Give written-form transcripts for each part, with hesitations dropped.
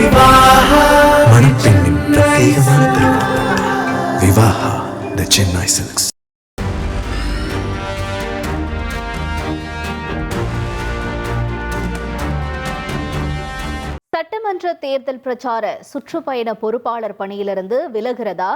மணப்பெண்ணின் பிரத்யேகமான திருமணம் விவாஹா தி சென்னை சில்க்ஸ். சட்டமன்ற தேர்தல் பிரச்சார சுற்றுப்பயண பொறுப்பாளர் பணியிலிருந்து விலகிறதா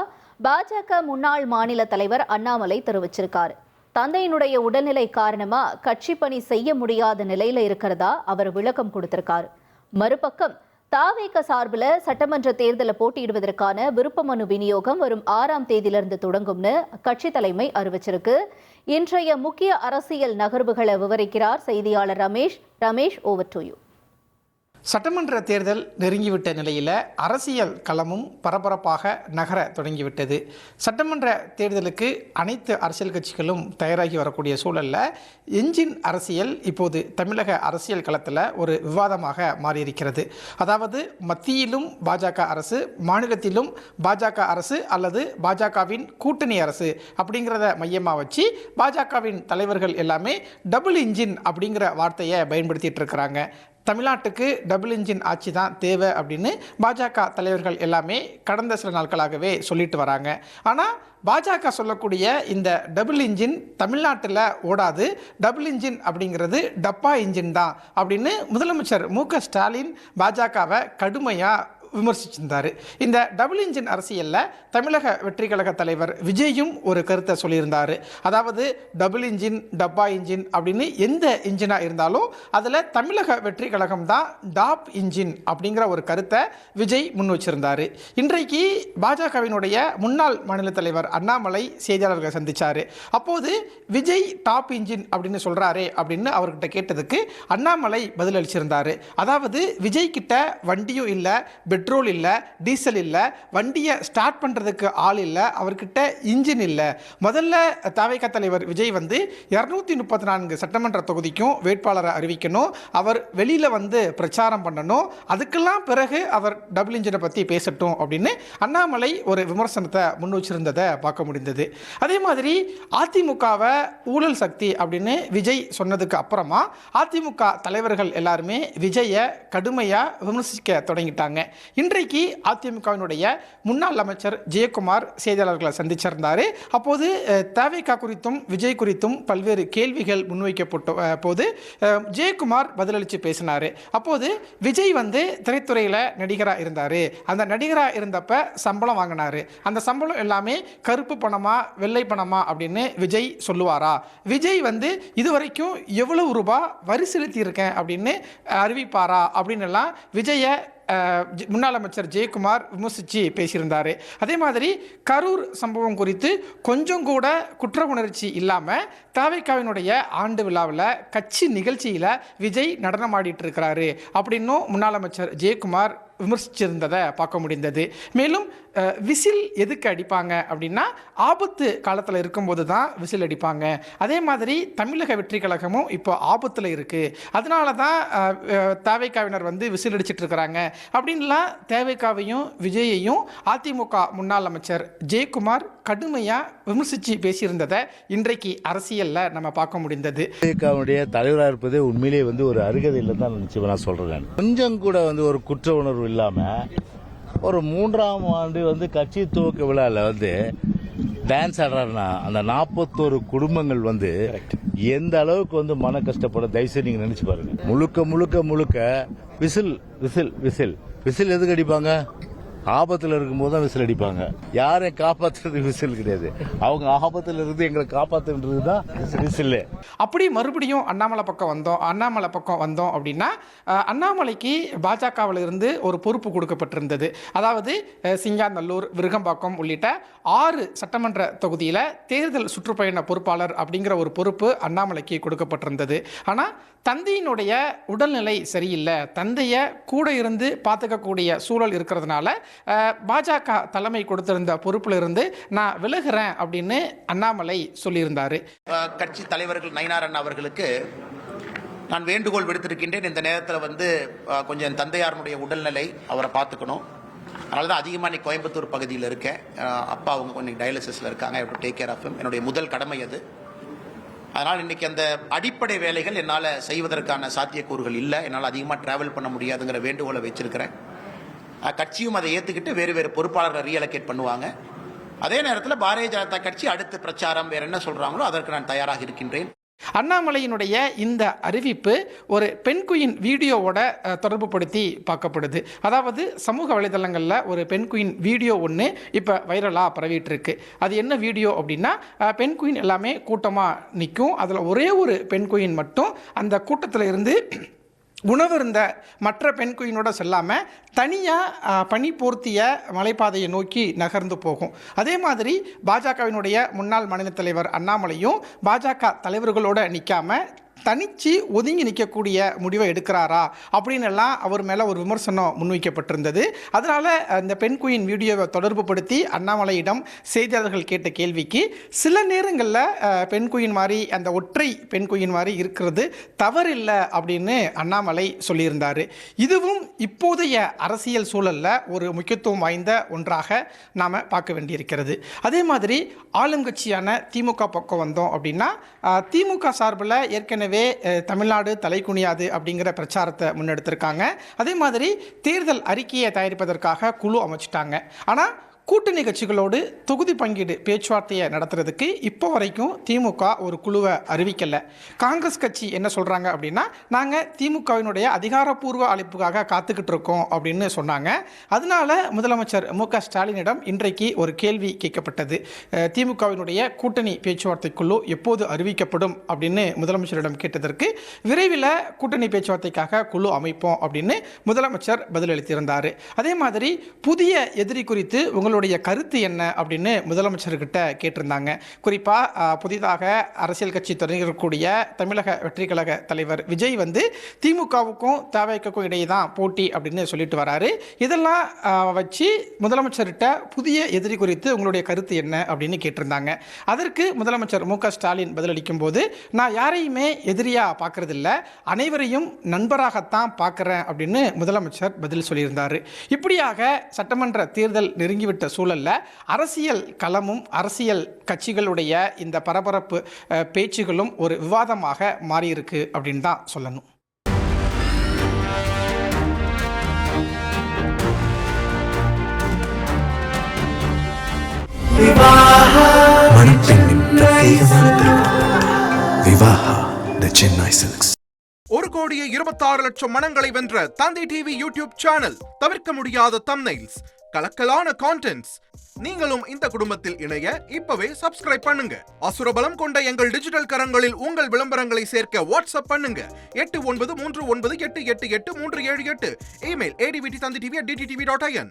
பாஜக முன்னாள் மாநில தலைவர் அண்ணாமலை தெரிவிச்சிருக்காரு. தந்தையினுடைய உடல்நிலை காரணமா கட்சி பணி செய்ய முடியாத நிலையில இருக்கிறதா அவர் விளக்கம் கொடுத்திருக்காரு. மறுபக்கம் தாவேக சார்பில் சட்டமன்ற தேர்தலில் போட்டியிடுவதற்கான விருப்ப மனு விநியோகம் வரும் 6ஆம் தேதியிலிருந்து தொடங்கும்னு கட்சி தலைமை அறிவிச்சிருக்கு. இன்றைய முக்கிய அரசியல் நகர்வுகளை விவரிக்கிறார் செய்தியாளர் ரமேஷ். Over to you. சட்டமன்ற தேர்தல் நெருங்கிவிட்ட நிலையில் அரசியல் களமும் பரபரப்பாக நகர தொடங்கிவிட்டது. சட்டமன்ற தேர்தலுக்கு அனைத்து அரசியல் கட்சிகளும் தயாராகி வரக்கூடிய சூழலில் என்ஜின் அரசியல் இப்போது தமிழக அரசியல் களத்தில் ஒரு விவாதமாக மாறியிருக்கிறது. அதாவது மத்தியிலும் பாஜக அரசு, மாநிலத்திலும் பாஜக அரசு அல்லது பாஜகவின் கூட்டணி அரசு அப்படிங்கிறத மையமாக வச்சு பாஜகவின் தலைவர்கள் எல்லாமே டபுள் இன்ஜின் அப்படிங்கிற வார்த்தையை பயன்படுத்திட்டு இருக்கிறாங்க. தமிழ்நாட்டுக்கு டபுள் இன்ஜின் ஆட்சி தான் தேவை அப்படின்னு பாஜக தலைவர்கள் எல்லாமே கடந்த சில நாட்களாகவே சொல்லிட்டு வராங்க. ஆனால் பாஜக சொல்லக்கூடிய இந்த டபுள் இன்ஜின் தமிழ்நாட்டில் ஓடாது, டபுள் இன்ஜின் அப்படிங்கிறது டப்பா இன்ஜின் தான் அப்படின்னு முதலமைச்சர் மு.க. ஸ்டாலின் பாஜகவை கடுமையாக விமர்சிச்சிருந்தார். இந்த டபுள் இன்ஜின் அரசியலில் தமிழக வெற்றி கழக தலைவர் விஜயும் ஒரு கருத்தை சொல்லியிருந்தார். அதாவது டபுள் இன்ஜின், டப்பா இன்ஜின் அப்படின்னு எந்த இன்ஜினாக இருந்தாலும் அதில் தமிழக வெற்றி கழகம் தான் டாப் இன்ஜின் அப்படிங்கிற ஒரு கருத்தை விஜய் முன் வச்சிருந்தார். இன்றைக்கு பாஜகவினுடைய முன்னாள் மாநில தலைவர் அண்ணாமலை செய்தியாளர்களை சந்தித்தார். அப்போது விஜய் டாப் இன்ஜின் அப்படின்னு சொல்கிறாரே அப்படின்னு அவர்கிட்ட கேட்டதுக்கு அண்ணாமலை பதில் அளிச்சிருந்தார். அதாவது விஜய் கிட்ட வண்டியும் இல்லை, பெட்ரோல் இல்லை, டீசல் இல்லை, வண்டியை ஸ்டார்ட் பண்ணுறதுக்கு ஆள் இல்லை, அவர்கிட்ட இன்ஜின் இல்லை. முதல்ல தாவேக தலைவர் விஜய் 234 சட்டமன்ற தொகுதிக்கும் வேட்பாளரை அறிவிக்கணும், அவர் வெளியில் பிரச்சாரம் பண்ணணும், அதுக்கெல்லாம் பிறகு அவர் டபுள் இன்ஜினை பற்றி பேசட்டும் அப்படின்னு அண்ணாமலை ஒரு விமர்சனத்தை முன் வச்சிருந்ததை பார்க்க முடிந்தது. அதே மாதிரி அதிமுகவை ஊழல் சக்தி அப்படின்னு விஜய் சொன்னதுக்கு அப்புறமா அதிமுக தலைவர்கள் எல்லாருமே விஜயை கடுமையாக விமர்சிக்க தொடங்கிட்டாங்க. இன்றைக்கு அதிமுகவினுடைய முன்னாள் அமைச்சர் ஜெயக்குமார் செய்தியாளர்களை சந்திச்சிருந்தார். அப்போது தாவேகா குறித்தும் விஜய் குறித்தும் பல்வேறு கேள்விகள் முன்வைக்கப்பட்ட போது ஜெயக்குமார் பதிலளித்து பேசினார். அப்போது விஜய் திரைத்துறையில் நடிகராக இருந்தார். அந்த நடிகராக இருந்தப்ப சம்பளம் வாங்கினார். அந்த சம்பளம் எல்லாமே கருப்பு பணமா வெள்ளை பணமா அப்படின்னு விஜய் சொல்லுவாரா? விஜய் இதுவரைக்கும் எவ்வளவு ரூபாய் வரி செலுத்தி இருக்கேன் அப்படின்னு அறிவிப்பாரா அப்படின்னு எல்லாம் விஜயை முன்னாள் அமைச்சர் ஜெயக்குமார் விமர்சித்து பேசியிருந்தார். அதே மாதிரி கரூர் சம்பவம் குறித்து கொஞ்சம் கூட குற்ற உணர்ச்சி இல்லாமல் தாவேகாவினுடைய ஆண்டு விழாவில் கட்சி நிகழ்ச்சியில் விஜய் நடனமாடிட்டு இருக்கிறாரு அப்படின்னும் முன்னாள் அமைச்சர் ஜெயக்குமார் விமர்சிச்சிருந்ததை பார்க்க முடிந்தது. மேலும் விசில் எதுக்கு அடிப்பாங்க அப்படின்னா ஆபத்து காலத்தில் இருக்கும்போது தான் விசில் அடிப்பாங்க. அதே மாதிரி தமிழக வெற்றி கழகமும் இப்போ ஆபத்தில் இருக்குது, அதனால தான் தாவேகாவினர் விசில் அடிச்சிட்டு இருக்கிறாங்க அப்படின்லாம் தாவேகாவையும் விஜயையும் அதிமுக முன்னாள் அமைச்சர் ஜெயக்குமார் கடுமையாக விமர்சித்து பேசியிருந்ததை இன்றைக்கு அரசியலில் நம்ம பார்க்க முடிந்தது. தாவேகாவுடைய தலைவராக இருப்பது உண்மையிலே ஒரு அருகதை இல்லை தான் நிச்சயமாக நான் சொல்கிறேன். கொஞ்சம் கூட ஒரு குற்ற உணர்வு இல்லாமல் ஒரு 3ஆம் ஆண்டு கட்சி துவக்க விழாவில் டான்ஸ் ஆடுறாருன்னா அந்த 41 குடும்பங்கள் எந்த அளவுக்கு மன கஷ்டப்பட தயவுசெய்து நீங்க நினைச்சு பாருங்க. முழுக்க விசில் விசில் விசில் விசில் எதுக்கு அடிப்பாங்க? ஆபத்தில் இருக்கும்போது தான் விசில் அடிப்பாங்க. யாரையும் காப்பாற்றுறது விசில் கிடையாது, அவங்க ஆபத்தில் இருந்து எங்களை காப்பாற்றுன்றது தான் விசில். அப்படி மறுபடியும் அண்ணாமலை பக்கம் வந்தோம் அப்படின்னா அண்ணாமலைக்கு பாஜகவில் இருந்து ஒரு பொறுப்பு கொடுக்கப்பட்டிருந்தது. அதாவது சிங்காநல்லூர், விருகம்பாக்கம் உள்ளிட்ட 6 சட்டமன்ற தொகுதியில் தேர்தல் சுற்றுப்பயண பொறுப்பாளர் அப்படிங்கிற ஒரு பொறுப்பு அண்ணாமலைக்கு கொடுக்கப்பட்டிருந்தது. ஆனால் தந்தையினுடைய உடல்நிலை சரியில்லை, தந்தையை கூட இருந்து பார்த்துக்கக்கூடிய சூழல் இருக்கிறதுனால பாஜக தலைமை கொடுத்திருந்த பொறுப்பில் இருந்து நான் விலகிறேன் அப்படின்னு அண்ணாமலை சொல்லியிருந்தார். கட்சி தலைவர்கள் நயினார் அண்ணா அவர்களுக்கு நான் வேண்டுகோள் விடுத்திருக்கின்றேன். இந்த நேரத்தில் கொஞ்சம் தந்தையாருடைய உடல்நிலை அவரை பார்த்துக்கணும். அதனால தான் அதிகமாக இன்னைக்கு கோயம்புத்தூர் பகுதியில் இருக்கேன். அப்பா அவங்க கொஞ்சம் டயாலிசிஸில் இருக்காங்க. I have to take care of him. என்னுடைய முதல் கடமை அது. அதனால் இன்றைக்கி அந்த அடிப்படை வேலைகள் என்னால் செய்வதற்கான சாத்தியக்கூறுகள் இல்லை. என்னால் அதிகமாக ட்ராவல் பண்ண முடியாதுங்கிற வேண்டுகோளை வச்சிருக்கிறேன். கட்சியும் அதை ஏற்றுக்கிட்டு வேறு வேறு பொறுப்பாளர்களை ரீஅலோகேட் பண்ணுவாங்க. அதே நேரத்தில் பாரதிய ஜனதா கட்சி அடுத்த பிரச்சாரம் வேறு என்ன சொல்கிறாங்களோ அதற்கு நான் தயாராக இருக்கின்றேன். அண்ணாமலையினுடைய இந்த அறிவிப்பு ஒரு பெண்குயின் வீடியோவோட தொடர்பு படுத்தி பார்க்கப்படுது. அதாவது சமூக வலைதளங்களில் ஒரு பெண்குயின் வீடியோ ஒன்று இப்போ வைரலாக பரவிட்டு இருக்கு. அது என்ன வீடியோ அப்படின்னா, பெண்குயின் எல்லாமே கூட்டமாக நிற்கும். அதில் ஒரே ஒரு பெண்குயின் மட்டும் அந்த கூட்டத்தில் இருந்து உணவு இருந்த மற்ற பெண்குயினோட செல்லாமல் தனியாக பனி போர்த்திய மலைப்பாதையை நோக்கி நகர்ந்து போகும். அதே மாதிரி பாஜகவினுடைய முன்னாள் மாநில தலைவர் அண்ணாமலையும் பாஜக தலைவர்களோடு நிற்காமல் தனிச்சு ஒதுங்கி நிற்கக்கூடிய முடிவை எடுக்கிறாரா அப்படின்னு எல்லாம் அவர் மேலே ஒரு விமர்சனம் முன்வைக்கப்பட்டிருந்தது. அதனால் இந்த பெண்குயின் வீடியோவை தொடர்பு படுத்தி அண்ணாமலையிடம் செய்தியாளர்கள் கேட்ட கேள்விக்கு சில நேரங்களில் பெண்குயின் மாதிரி அந்த ஒற்றை பெண்குயின் மாதிரி இருக்கிறது தவறில்லை அப்படின்னு அண்ணாமலை சொல்லியிருந்தார். இதுவும் இப்போதைய அரசியல் சூழலில் ஒரு முக்கியத்துவம் வாய்ந்த ஒன்றாக நாம் பார்க்க வேண்டியிருக்கிறது. அதே மாதிரி ஆளுங்கட்சியான திமுக பக்கம் வந்தோம் அப்படின்னா, திமுக சார்பில் ஏற்கனவே தமிழ்நாடு தலைக்குனியாது அப்படிங்கிற பிரச்சாரத்தை முன்னெடுத்திருக்காங்க. அதே மாதிரி தேர்தல் அறிக்கையை தயாரிப்பதற்காக குழு அமைச்சிட்டாங்க. ஆனால் கூட்டணி கட்சிகளோடு தொகுதி பங்கீடு பேச்சுவார்த்தையை நடத்துறதுக்கு இப்போ வரைக்கும் திமுக ஒரு குழுவை அறிவிக்கலை. காங்கிரஸ் கட்சி என்ன சொல்கிறாங்க அப்படின்னா, நாங்கள் திமுகவினுடைய அதிகாரப்பூர்வ அழைப்புக்காக காத்துக்கிட்டு இருக்கோம் அப்படின்னு சொன்னாங்க. அதனால முதலமைச்சர் மு.க. ஸ்டாலினிடம் இன்றைக்கு ஒரு கேள்வி கேட்கப்பட்டது. திமுகவினுடைய கூட்டணி பேச்சுவார்த்தை குழு எப்போது அறிவிக்கப்படும் அப்படின்னு முதலமைச்சரிடம் கேட்டதற்கு, விரைவில் கூட்டணி பேச்சுவார்த்தைக்காக குழு அமைப்போம் அப்படின்னு முதலமைச்சர் பதிலளித்திருந்தார். அதே மாதிரி புதிய எதிரி குறித்து உங்களுடைய கருத்து என்ன அப்படின்னு முதலமைச்சர்கிட்ட கேட்டிருந்தாங்க. குறிப்பாக புதிதாக அரசியல் கட்சி தொடங்கக்கூடிய தமிழக வெற்றி கழக தலைவர் விஜய் திமுகவுக்கும் தவேகவுக்கும் இடையே தான் போட்டி அப்படின்னு சொல்லிட்டு வராரு. இதெல்லாம் வச்சு முதலமைச்சர்கிட்ட புதிய எதிரி குறித்து உங்களுடைய கருத்து என்ன அப்படின்னு கேட்டிருந்தாங்க. அதற்கு முதலமைச்சர் மு.க. ஸ்டாலின் பதிலளிக்கும் போது, நான் யாரையுமே எதிரியாக பார்க்கறதில்ல, அனைவரையும் நண்பராகத்தான் பார்க்குறேன் அப்படின்னு முதலமைச்சர் பதில் சொல்லியிருந்தார். இப்படியாக சட்டமன்ற தேர்தல் நெருங்கிவிட்ட சூழல்ல அரசியல் களமும் அரசியல் கட்சிகளுடைய இந்த பரபரப்பு பேச்சுகளும் ஒரு விவாதமாக மாறியிருக்கு அப்படின்னு தான் சொல்லணும். மணப்பெண்ணின் பிரத்யேகமான திருமணம் விவாஹா தி சென்னை சில்க்ஸ். 1,26,00,000 மனங்களை வென்ற தந்தை டிவி யூடியூப் சேனல். தவிர்க்க முடியாத தம்ப்நெயில்ஸ், கலக்கலான கான்டென்ட்ஸ். நீங்களும் இந்த குடும்பத்தில் இணைய இப்பவே சப்ஸ்கிரைப் பண்ணுங்க. அசுரபலம் கொண்ட எங்கள் டிஜிட்டல் கரங்களில் உங்கள் விளம்பரங்களை சேர்க்க வாட்ஸ்அப் பண்ணுங்க. 8939888838. Email advttv@dttv.in.